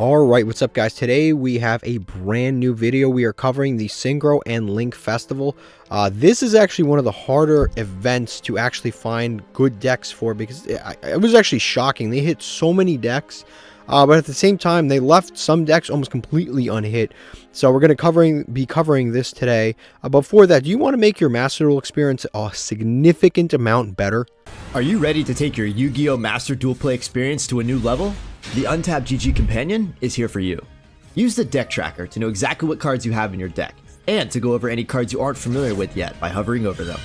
Alright, what's up guys? Today we have a brand new video. We are covering the Synchro and Link Festival. This is actually one of the harder events to actually find good decks for, because it was actually shocking. They hit so many decks, but at the same time they left some decks almost completely unhit. So we're going to be covering this today. Before that, do you want to make your Master Duel experience a significant amount better? Are you ready to take your Yu-Gi-Oh! Master Duel Play experience to a new level? The Untapped GG Companion is here for you. Use the deck tracker to know exactly what cards you have in your deck, and to go over any cards you aren't familiar with yet by hovering over them.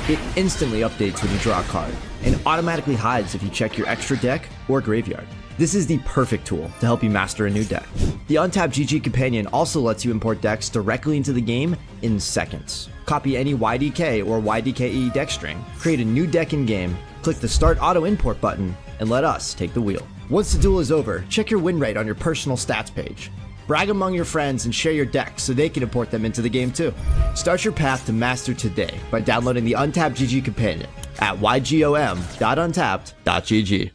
It instantly updates when you draw a card, and automatically hides if you check your extra deck or graveyard. This is the perfect tool to help you master a new deck. The Untapped GG Companion also lets you import decks directly into the game in seconds. Copy any YDK or YDKE deck string, create a new deck in game, click the Start Auto Import button, and let us take the wheel. Once the duel is over, check your win rate on your personal stats page. Brag among your friends and share your decks so they can import them into the game too. Start your path to master today by downloading the Untapped GG Companion at ygom.untapped.gg.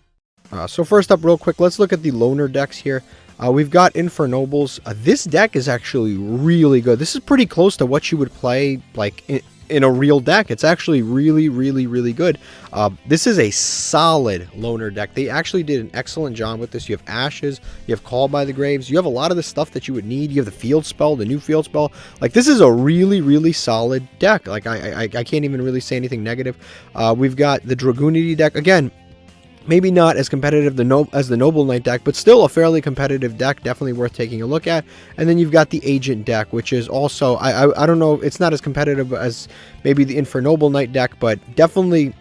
So first up, real quick, let's look at the loner decks here. We've got Infernobles. This deck is actually really good. This is pretty close to what you would play like in a real deck. It's actually really good. This is a solid loner deck. They actually did an excellent job with this. You have Ashes, you have Call by the Graves, you have a lot of the stuff that you would need. You have the field spell, the new field spell. Like, this is a really solid deck. Like, I can't even really say anything negative. We've got the Dragoonity deck. Again, maybe not as competitive as the Noble Knight deck, but still a fairly competitive deck, definitely worth taking a look at. And then you've got the Agent deck, which is also, I don't know, it's not as competitive as maybe the Infernoble Knight deck, but definitely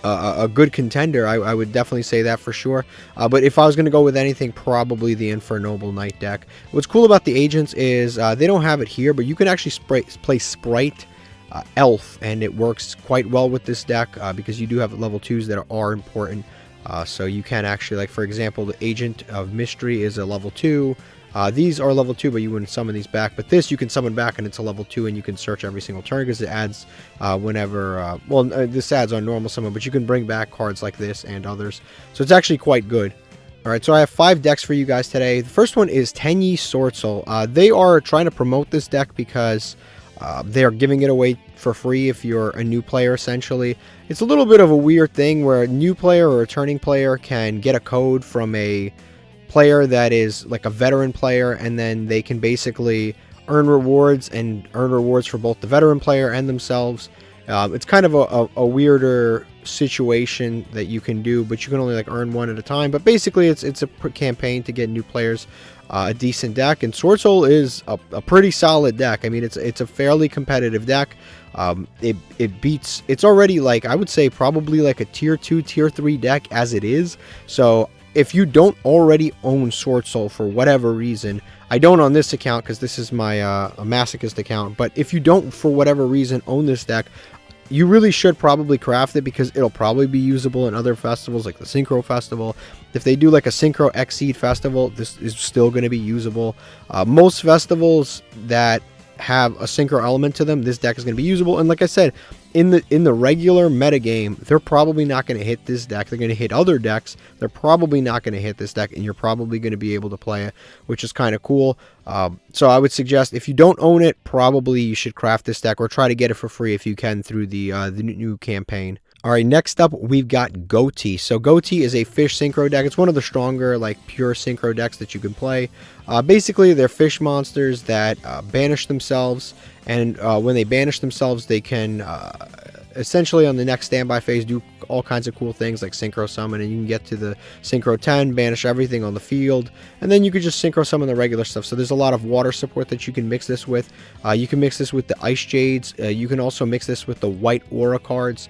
a good contender. I would definitely say that for sure. But if I was going to go with anything, probably the Infernoble Knight deck. What's cool about the Agents is they don't have it here, but you can actually play Sprite Elf, and it works quite well with this deck because you do have level 2s that are important. So you can actually, like, for example, the Agent of Mystery is a level 2. These are level 2, but you wouldn't summon these back. But this you can summon back, and it's a level 2, and you can search every single turn because it adds whenever... this adds on normal summon, but you can bring back cards like this and others. So it's actually quite good. Alright, so I have 5 decks for you guys today. The first one is Tenyi Swordsoul. They are trying to promote this deck because... they are giving it away for free if you're a new player, essentially. It's a little bit of a weird thing where a new player or a returning player can get a code from a player that is like a veteran player, and then they can basically earn rewards for both the veteran player and themselves. It's kind of a weirder situation that you can do, but you can only like earn one at a time. But basically it's a campaign to get new players a decent deck, and Swordsoul is a pretty solid deck. I mean, it's a fairly competitive deck. It's already, like, I would say probably like a tier 2, tier 3 deck as it is. So if you don't already own Swordsoul for whatever reason, I don't on this account because this is my a masochist account, but if you don't for whatever reason own this deck, you really should probably craft it because it'll probably be usable in other festivals like the Synchro Festival. If they do like a Synchro Exceed Festival, this is still going to be usable. Most festivals that have a Synchro element to them, this deck is going to be usable. And like I said, in the regular metagame, they're probably not going to hit this deck. They're going to hit other decks. They're probably not going to hit this deck, and you're probably going to be able to play it, which is kind of cool. So I would suggest, if you don't own it, probably you should craft this deck or try to get it for free if you can through the new campaign. All right, next up, we've got Ghoti. So Ghoti is a fish synchro deck. It's one of the stronger, like, pure synchro decks that you can play. Basically, they're fish monsters that banish themselves, and when they banish themselves, they can essentially on the next standby phase do all kinds of cool things like synchro summon, and you can get to the synchro 10, banish everything on the field, and then you could just synchro summon the regular stuff. So there's a lot of water support that you can mix this with. You can mix this with the Ice Jades. You can also mix this with the White Aura cards,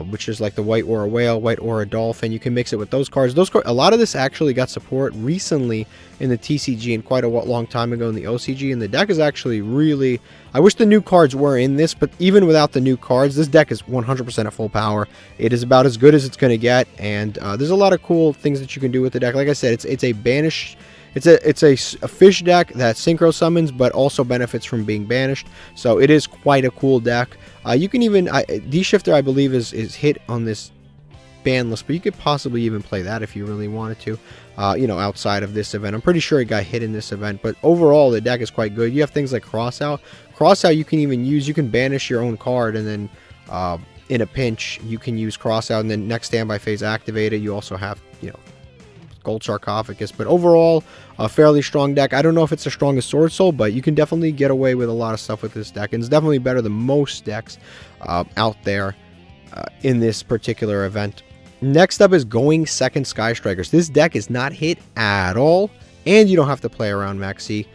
which is like the White Aura Whale, White Aura Dolphin. You can mix it with those cards. A lot of this actually got support recently in the TCG and quite a long time ago in the OCG, and the deck is actually really... I wish the new cards were in this, but even without the new cards, this deck is 100% at full power. It is about as good as it's going to get, and there's a lot of cool things that you can do with the deck. Like I said, it's a banish... It's a fish deck that synchro summons, but also benefits from being banished. So it is quite a cool deck. You can even... D-Shifter, I believe, is hit on this banless, but you could possibly even play that if you really wanted to, you know, outside of this event. I'm pretty sure it got hit in this event, but overall the deck is quite good. You have things like Crossout. Crossout you can even use, you can banish your own card, and then in a pinch you can use Crossout, and then next standby phase activate it. You also have, you know, Gold Sarcophagus, but overall a fairly strong deck. I don't know if it's as strong as Swordsoul, but you can definitely get away with a lot of stuff with this deck, and it's definitely better than most decks out there in this particular event. Next up is Going Second Sky Strikers. This deck is not hit at all, and you don't have to play around Maxi.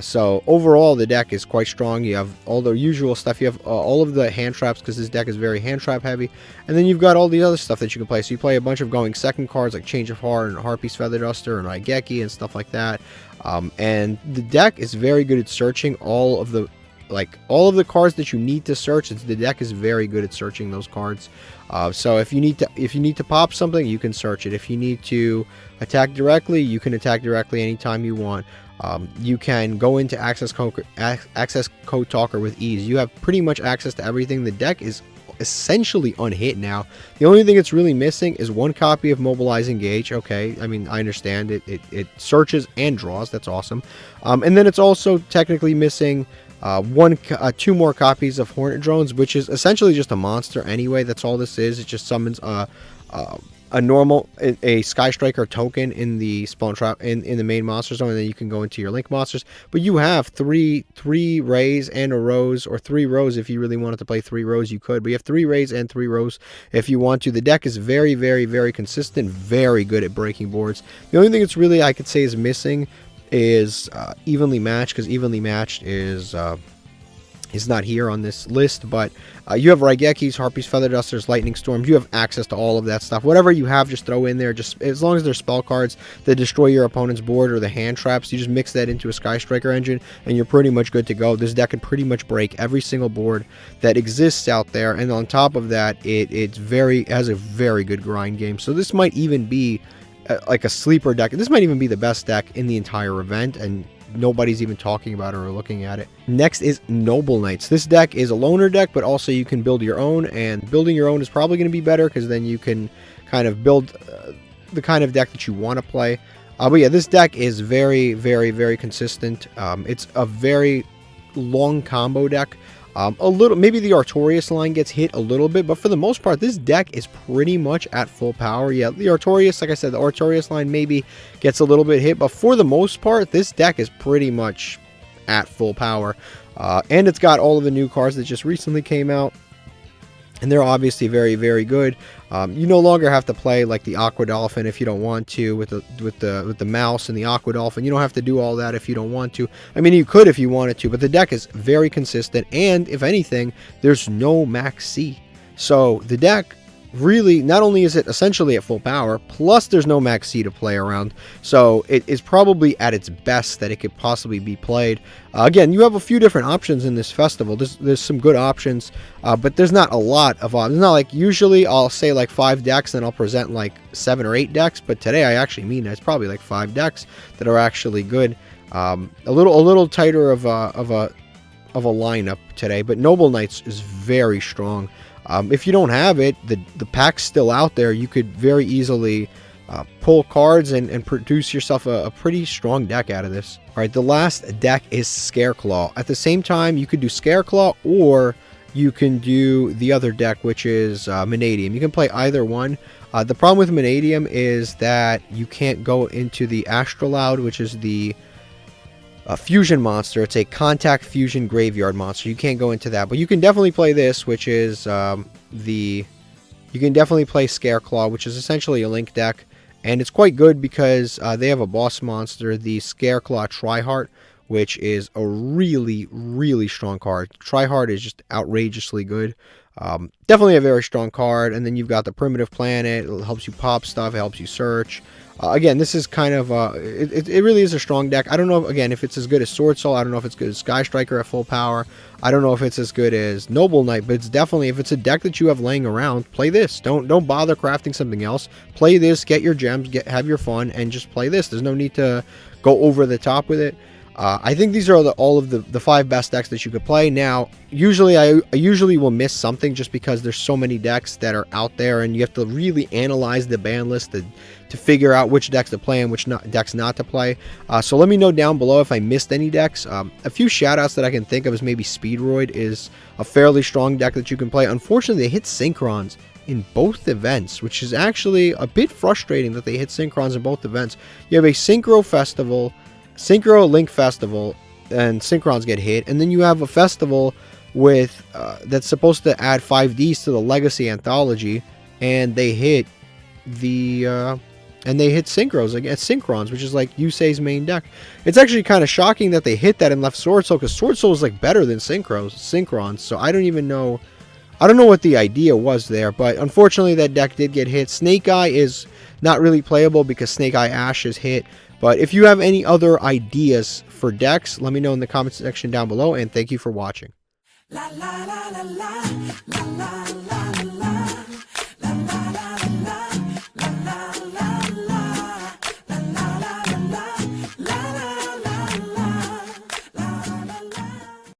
So overall the deck is quite strong. You have all the usual stuff. You have all of the hand traps, because this deck is very hand trap heavy, and then you've got all the other stuff that you can play. So you play a bunch of Going Second cards like Change of Heart and Harpy's Feather Duster and Raigeki and stuff like that. And the deck is very good at searching all of the cards that you need to search. The deck is very good at searching those cards. So if you need to pop something, you can search it. If you need to attack directly, you can attack directly anytime you want. You can go into access code talker with ease. You have pretty much access to everything. The deck is essentially unhit now. The only thing it's really missing is one copy of Mobilize Engage. Okay, I mean, I understand it searches and draws. That's awesome. And then it's also technically missing two more copies of Hornet Drones, which is essentially just a monster anyway. That's all this is. It just summons a Sky Striker token in the spawn trap in the main monster zone, and then you can go into your link monsters. But you have three Rays and a Rose, or 3 Rows if you really wanted to play 3 Rows, you could. But you have 3 Rays and 3 Rows if you want to. The deck is very, very, very consistent, very good at breaking boards. The only thing it's really, I could say, is missing is Evenly Matched, because Evenly Matched is not here on this list. But you have Raigekis, Harpy's Feather Dusters, Lightning Storms. You have access to all of that stuff. Whatever you have, just throw in there. Just as long as they're spell cards that destroy your opponent's board or the hand traps, you just mix that into a Sky Striker engine, and you're pretty much good to go. This deck can pretty much break every single board that exists out there, and on top of that, it has a very good grind game. So this might even be like a sleeper deck. This might even be the best deck in the entire event, and nobody's even talking about it or looking at it. Next is Noble Knights. This deck is a loner deck, but also you can build your own, and building your own is probably going to be better, because then you can kind of build the kind of deck that you want to play. But yeah, this deck is very, very, very consistent. It's a very long combo deck. A little, maybe the Artorias line gets hit a little bit, but for the most part, this deck is pretty much at full power. Yeah, the Artorias, like I said, the Artorias line maybe gets a little bit hit, but for the most part, this deck is pretty much at full power. And it's got all of the new cards that just recently came out, and they're obviously very, very good. You no longer have to play like the Aqua Dolphin if you don't want to, with the mouse and the Aqua Dolphin. You don't have to do all that if you don't want to. I mean, you could if you wanted to, but the deck is very consistent, and if anything, there's no max C. So the deck really, not only is it essentially at full power, plus there's no max C to play around, so it is probably at its best that it could possibly be played. Again, you have a few different options in this festival. There's some good options, but there's not a lot of options. It's not like usually I'll say like 5 decks and I'll present like 7 or 8 decks, but today I actually mean it's probably like 5 decks that are actually good. A little tighter of a lineup today, but Noble Knights is very strong. If you don't have it, the pack's still out there. You could very easily pull cards and produce yourself a pretty strong deck out of this. All right, the last deck is Scareclaw. At the same time, you could do Scareclaw, or you can do the other deck, which is Manium. You can play either one. The problem with Manium is that you can't go into the Astrolaud, which is the fusion monster. It's a contact fusion graveyard monster. You can't go into that, but you can definitely play this, which is you can definitely play Scareclaw, which is essentially a link deck, and it's quite good because they have a boss monster, the Scareclaw Tryhard, which is a really, really strong card. Tryhard is just outrageously good. Definitely a very strong card. And then you've got the Primitive Planet. It helps you pop stuff. It helps you search. Again, this is kind of it really is a strong deck. I don't know again if it's as good as Swordsoul. I don't know if it's good as Sky Striker at full power. I don't know if it's as good as Noble Knight, but it's definitely, if it's a deck that you have laying around, play this. Don't bother crafting something else. Play this, get your gems, have your fun, and just play this. There's no need to go over the top with it. I think these are all of the 5 best decks that you could play. Now, usually I usually will miss something just because there's so many decks that are out there, and you have to really analyze the ban list to figure out which decks to play and which decks not to play. So let me know down below if I missed any decks. A few shoutouts that I can think of is maybe Speedroid is a fairly strong deck that you can play. Unfortunately, they hit Synchrons in both events, which is actually a bit frustrating that they hit Synchrons in both events. You have a Synchro Festival, Synchro Link Festival, and Synchrons get hit, and then you have a festival with that's supposed to add 5Ds to the Legacy Anthology, and they hit Synchros against Synchrons, which is like Yusei's main deck. It's actually kind of shocking that they hit that and left Swordsoul, because Swordsoul is like better than Synchrons. So I don't know what the idea was there, but unfortunately that deck did get hit. Snake Eye is not really playable because Snake Eye Ash is hit. But if you have any other ideas for decks, let me know in the comment section down below, and thank you for watching. La la la la la la la.